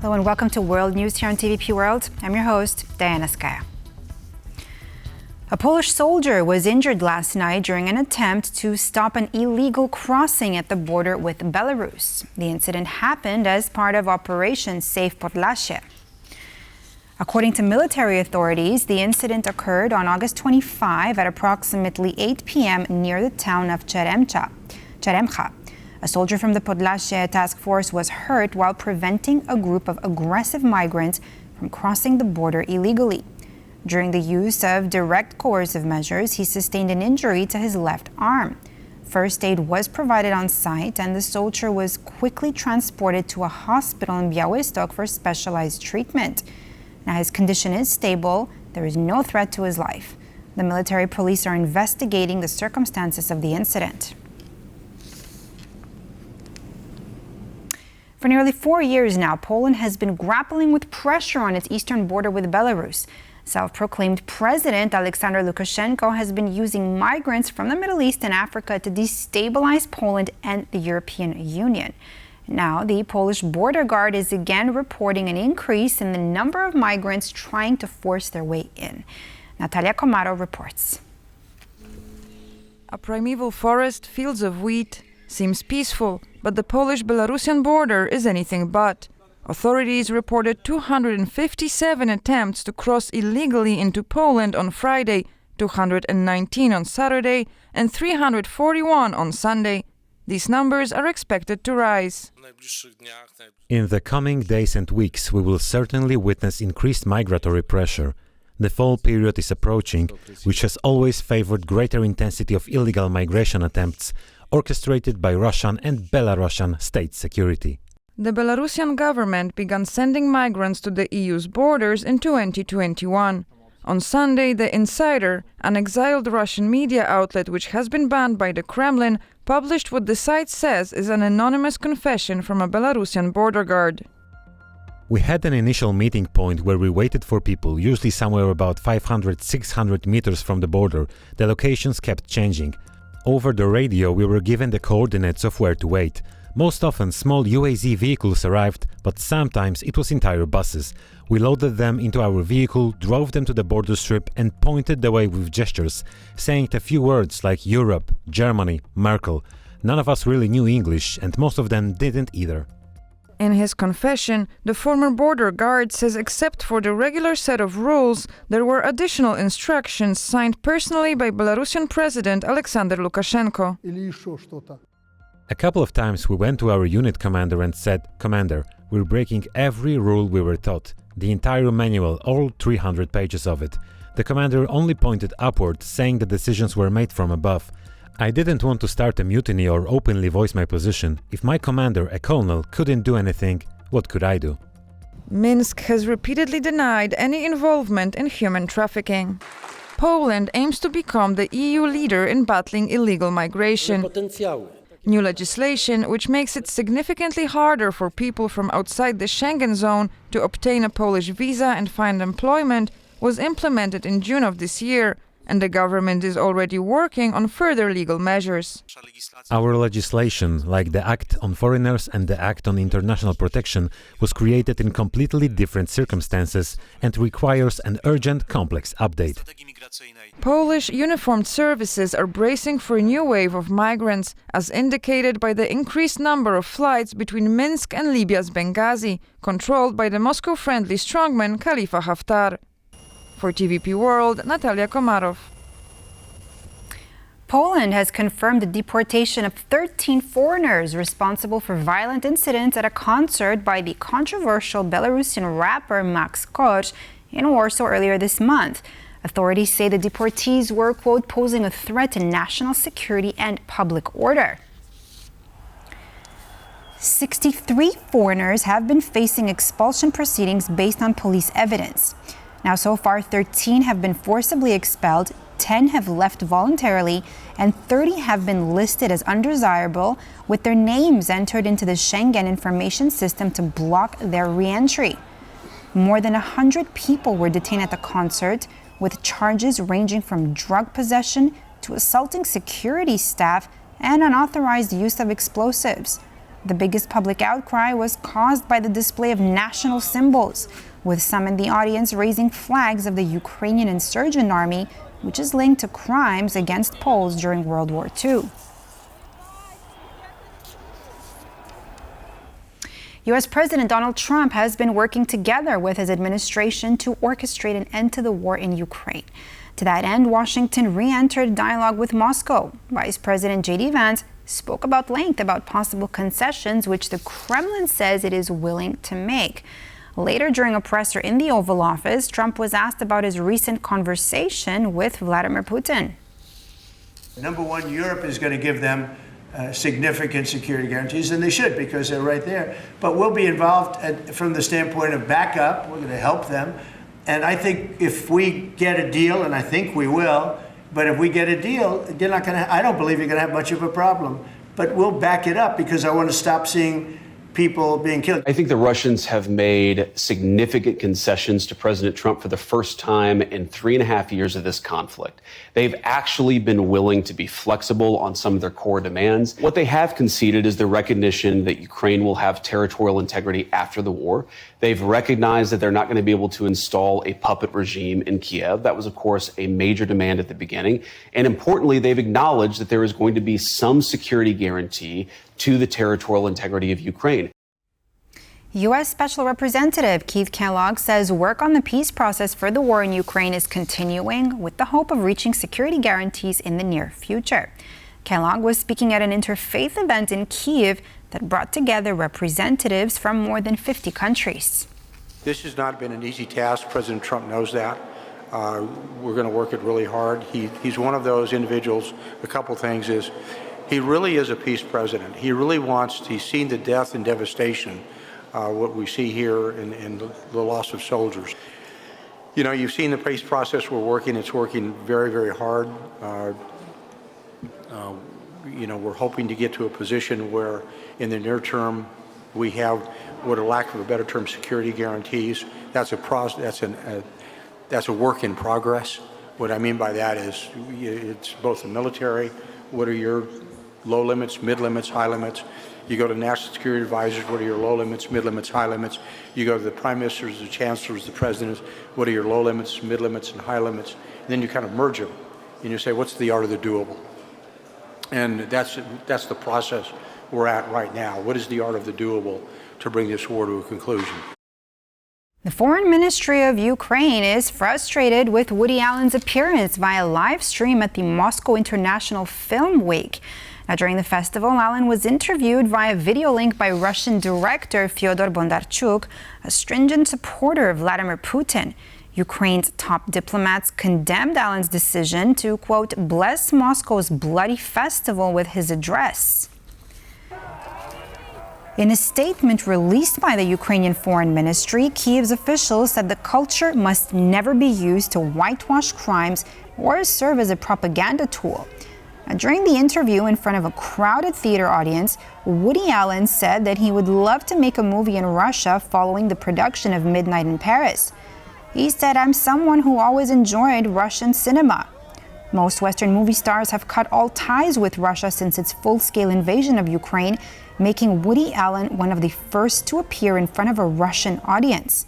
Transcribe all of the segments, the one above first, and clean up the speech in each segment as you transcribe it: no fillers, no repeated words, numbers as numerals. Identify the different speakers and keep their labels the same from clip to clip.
Speaker 1: Hello and welcome to World News here on TVP World. I'm your host, Diana Skaya. A Polish soldier was injured last night during an attempt to stop an illegal crossing at the border with Belarus. The incident happened as part of Operation Safe Podlasie. According to military authorities, the incident occurred on August 25 at approximately 8 p.m. near the town of Cheremcha. A soldier from the Podlasie task force was hurt while preventing a group of aggressive migrants from crossing the border illegally. During the use of direct coercive measures, he sustained an injury to his left arm. First aid was provided on site, and the soldier was quickly transported to a hospital in Białystok for specialized treatment. Now, his condition is stable. There is no threat to his life. The military police are investigating the circumstances of the incident. For nearly 4 years now, Poland has been grappling with pressure on its eastern border with Belarus. Self-proclaimed President Alexander Lukashenko has been using migrants from the Middle East and Africa to destabilize Poland and the European Union. Now, the Polish border guard is again reporting an increase in the number of migrants trying to force their way in. Natalia Komarov reports.
Speaker 2: A primeval forest, fields of wheat, seems peaceful, but the Polish-Belarusian border is anything but. Authorities reported 257 attempts to cross illegally into Poland on Friday, 219 on Saturday, and 341 on Sunday. These numbers are expected to rise.
Speaker 3: In the coming days and weeks, we will certainly witness increased migratory pressure. The fall period is approaching, which has always favored greater intensity of illegal migration attempts orchestrated by Russian and Belarusian state security.
Speaker 2: The Belarusian government began sending migrants to the EU's borders in 2021. On Sunday, The Insider, an exiled Russian media outlet which has been banned by the Kremlin, published what the site says is an anonymous confession from a Belarusian border guard.
Speaker 3: We had an initial meeting point where we waited for people, usually somewhere about 500-600 meters from the border. The locations kept changing. Over the radio, we were given the coordinates of where to wait. Most often, small UAZ vehicles arrived, but sometimes it was entire buses. We loaded them into our vehicle, drove them to the border strip and pointed the way with gestures, saying a few words like Europe, Germany, Merkel. None of us really knew English, and most of them didn't either.
Speaker 2: In his confession, the former border guard says except for the regular set of rules, there were additional instructions signed personally by Belarusian President Alexander Lukashenko.
Speaker 3: A couple of times we went to our unit commander and said, "Commander, we're breaking every rule we were taught, the entire manual, all 300 pages of it." The commander only pointed upward, saying the decisions were made from above. I didn't want to start a mutiny or openly voice my position. If my commander, a colonel, couldn't do anything, what could I do?
Speaker 2: Minsk has repeatedly denied any involvement in human trafficking. Poland aims to become the EU leader in battling illegal migration. New legislation, which makes it significantly harder for people from outside the Schengen zone to obtain a Polish visa and find employment, was implemented in June of this year, and the government is already working on further legal measures.
Speaker 3: Our legislation, like the Act on Foreigners and the Act on International Protection, was created in completely different circumstances and requires an urgent, complex update.
Speaker 2: Polish uniformed services are bracing for a new wave of migrants, as indicated by the increased number of flights between Minsk and Libya's Benghazi, controlled by the Moscow-friendly strongman Khalifa Haftar. For TVP World, Natalia Komarov.
Speaker 1: Poland has confirmed the deportation of 13 foreigners responsible for violent incidents at a concert by the controversial Belarusian rapper Max Korzh in Warsaw earlier this month. Authorities say the deportees were, quote, posing a threat to national security and public order. 63 foreigners have been facing expulsion proceedings based on police evidence. Now, so far, 13 have been forcibly expelled, 10 have left voluntarily, and 30 have been listed as undesirable, with their names entered into the Schengen information system to block their re-entry. More than 100 people were detained at the concert, with charges ranging from drug possession to assaulting security staff and unauthorized use of explosives. The biggest public outcry was caused by the display of national symbols, with some in the audience raising flags of the Ukrainian insurgent army, which is linked to crimes against Poles during World War II. U.S. President Donald Trump has been working together with his administration to orchestrate an end to the war in Ukraine. To that end, Washington re-entered dialogue with Moscow. Vice President J.D. Vance spoke about length about possible concessions, which the Kremlin says it is willing to make. Later, during a presser in the Oval Office, Trump was asked about his recent conversation with Vladimir Putin.
Speaker 4: Number one, Europe is going to give them significant security guarantees, and they should, because they're right there. But we'll be involved from the standpoint of backup. We're going to help them. And I think if we get a deal, and I think we will, but if we get a deal, you're not going to, I don't believe you're going to have much of a problem. But we'll back it up, because I want to stop seeing people being killed.
Speaker 5: I think the Russians have made significant concessions to President Trump for the first time in 3.5 years of this conflict. They've actually been willing to be flexible on some of their core demands. What they have conceded is the recognition that Ukraine will have territorial integrity after the war. They've recognized that they're not going to be able to install a puppet regime in Kiev. That was, of course, a major demand at the beginning. And importantly, they've acknowledged that there is going to be some security guarantee to the territorial integrity of Ukraine.
Speaker 1: U.S. Special Representative Keith Kellogg says work on the peace process for the war in Ukraine is continuing, with the hope of reaching security guarantees in the near future. Kellogg was speaking at an interfaith event in Kyiv that brought together representatives from more than 50 countries.
Speaker 6: This has not been an easy task. President Trump knows that. We're going to work it really hard. He's one of those individuals. A couple things is, he really is a peace president. He really he's seen the death and devastation, what we see here in the loss of soldiers. You know, you've seen the peace process we're working. It's working very, very hard. You know, we're hoping to get to a position where in the near term we have, with a lack of a better term, security guarantees. That's a work in progress. What I mean by that is it's both the military. What are your low limits, mid limits, high limits? You go to national security advisors, what are your low limits, mid limits, high limits? You go to the prime ministers, the chancellors, the presidents, what are your low limits, mid limits, and high limits? And then you kind of merge them, and you say, what's the art of the doable? And that's the process we're at right now. What is the art of the doable to bring this war to a conclusion?
Speaker 1: The Foreign Ministry of Ukraine is frustrated with Woody Allen's appearance via live stream at the Moscow International Film Week. Now, during the festival, Allen was interviewed via video link by Russian director Fyodor Bondarchuk, a stringent supporter of Vladimir Putin. Ukraine's top diplomats condemned Allen's decision to, quote, bless Moscow's bloody festival with his address. In a statement released by the Ukrainian Foreign Ministry, Kyiv's officials said the culture must never be used to whitewash crimes or serve as a propaganda tool. Now, during the interview in front of a crowded theater audience, Woody Allen said that he would love to make a movie in Russia following the production of Midnight in Paris. He said, I'm someone who always enjoyed Russian cinema. Most Western movie stars have cut all ties with Russia since its full-scale invasion of Ukraine, making Woody Allen one of the first to appear in front of a Russian audience.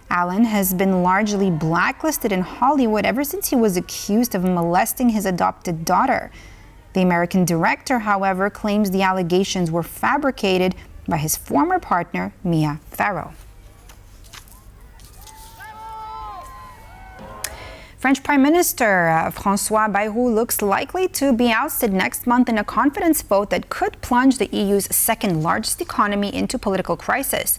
Speaker 1: Allen has been largely blacklisted in Hollywood ever since he was accused of molesting his adopted daughter. The American director, however, claims the allegations were fabricated by his former partner, Mia Farrow. French Prime Minister François Bayrou looks likely to be ousted next month in a confidence vote that could plunge the EU's second-largest economy into political crisis.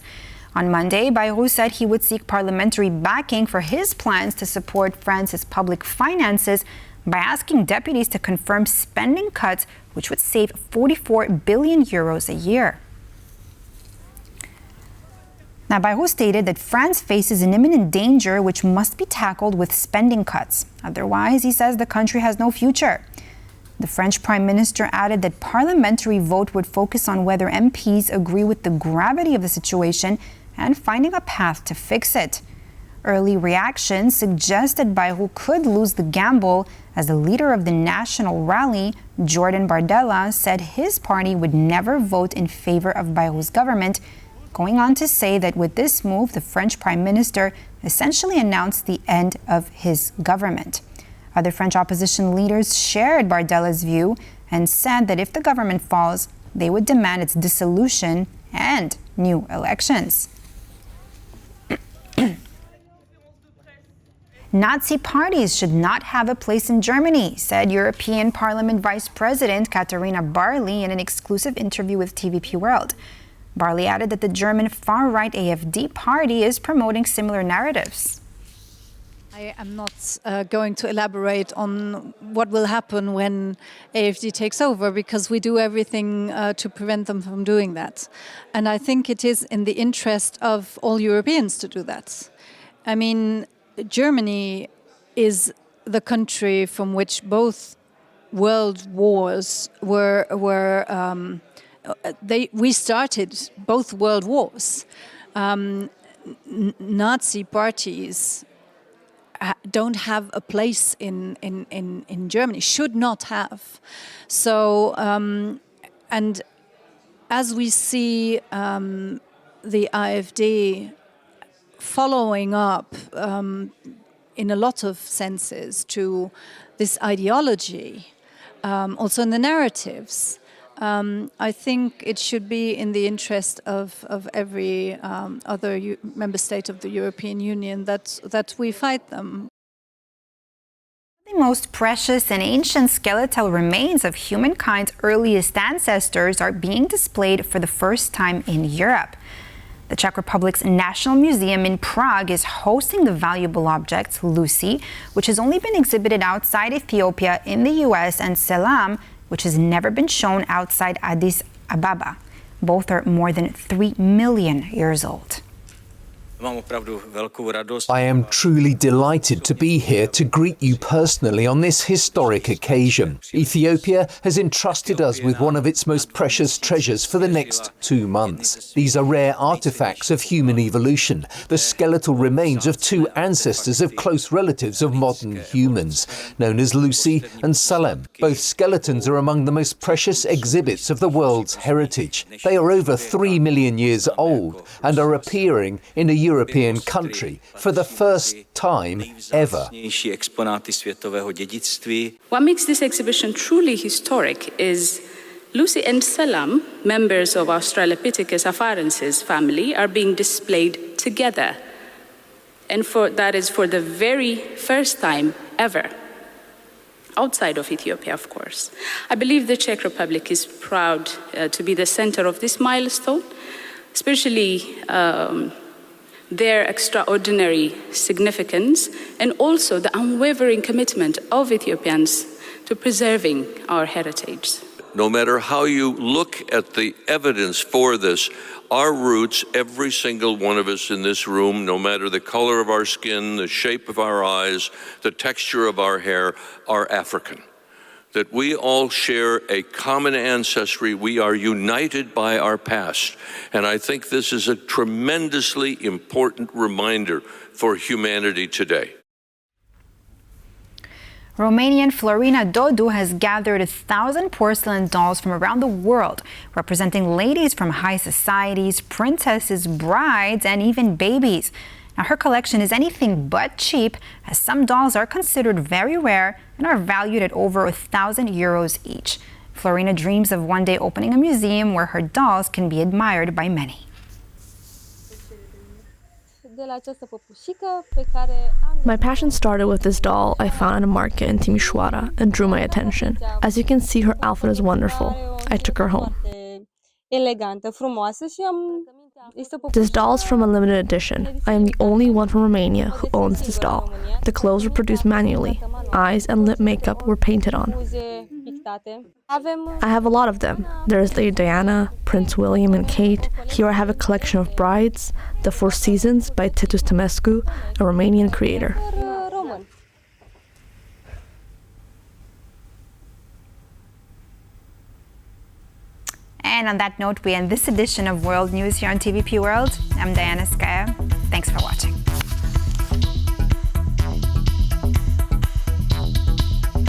Speaker 1: On Monday, Bayrou said he would seek parliamentary backing for his plans to support France's public finances by asking deputies to confirm spending cuts, which would save 44 billion euros a year. Now, Bayrou stated that France faces an imminent danger which must be tackled with spending cuts. Otherwise, he says the country has no future. The French Prime Minister added that parliamentary vote would focus on whether MPs agree with the gravity of the situation and finding a path to fix it. Early reactions suggest that Bayrou could lose the gamble, as the leader of the national rally, Jordan Bardella, said his party would never vote in favor of Bayrou's government, going on to say that with this move, the French Prime Minister essentially announced the end of his government. Other French opposition leaders shared Bardella's view and said that if the government falls, they would demand its dissolution and new elections. Nazi parties should not have a place in Germany, said European Parliament Vice President Katharina Barley in an exclusive interview with TVP World. Barley added that the German far-right AfD party is promoting similar narratives.
Speaker 7: I am not going to elaborate on what will happen when AfD takes over, because we do everything to prevent them from doing that. And I think it is in the interest of all Europeans to do that. I mean, Germany is the country from which both world wars we started both world wars. Nazi parties don't have a place in Germany, should not have. So, and as we see the AfD following up in a lot of senses to this ideology, also in the narratives, I think it should be in the interest of every other member state of the European Union that we fight them.
Speaker 1: The most precious and ancient skeletal remains of humankind's earliest ancestors are being displayed for the first time in Europe. The Czech Republic's National Museum in Prague is hosting the valuable object, Lucy, which has only been exhibited outside Ethiopia, in the US, and Selam, which has never been shown outside Addis Ababa. Both are more than 3 million years old.
Speaker 8: I am truly delighted to be here to greet you personally on this historic occasion. Ethiopia has entrusted us with one of its most precious treasures for the next 2 months. These are rare artifacts of human evolution, the skeletal remains of 2 ancestors of close relatives of modern humans, known as Lucy and Salem. Both skeletons are among the most precious exhibits of the world's heritage. They are over 3 million years old and are appearing in a European country for the first time ever.
Speaker 9: What makes this exhibition truly historic is Lucy and Selam, members of Australopithecus afarensis family, are being displayed together. And that is for the very first time ever, outside of Ethiopia, of course. I believe the Czech Republic is proud to be the center of this milestone, especially their extraordinary significance and also the unwavering commitment of Ethiopians to preserving our heritage.
Speaker 10: No matter how you look at the evidence for this, our roots, every single one of us in this room, no matter the color of our skin, the shape of our eyes, the texture of our hair, are African. That we all share a common ancestry. We are united by our past. And I think this is a tremendously important reminder for humanity today.
Speaker 1: Romanian Florina Dodu has gathered 1,000 porcelain dolls from around the world, representing ladies from high societies, princesses, brides, and even babies. Now, her collection is anything but cheap, as some dolls are considered very rare and are valued at over 1,000 euros each. Florina dreams of one day opening a museum where her dolls can be admired by many.
Speaker 11: My passion started with this doll I found at a market in Timișoara and drew my attention. As you can see, her outfit is wonderful. I took her home. This doll is from a limited edition. I am the only one from Romania who owns this doll. The clothes were produced manually. Eyes and lip makeup were painted on. I have a lot of them. There is Lady Diana, Prince William and Kate. Here I have a collection of brides, The Four Seasons by Titus Temescu, a Romanian creator.
Speaker 1: And on that note, we end this edition of World News here on TVP World. I'm Diana Skaya.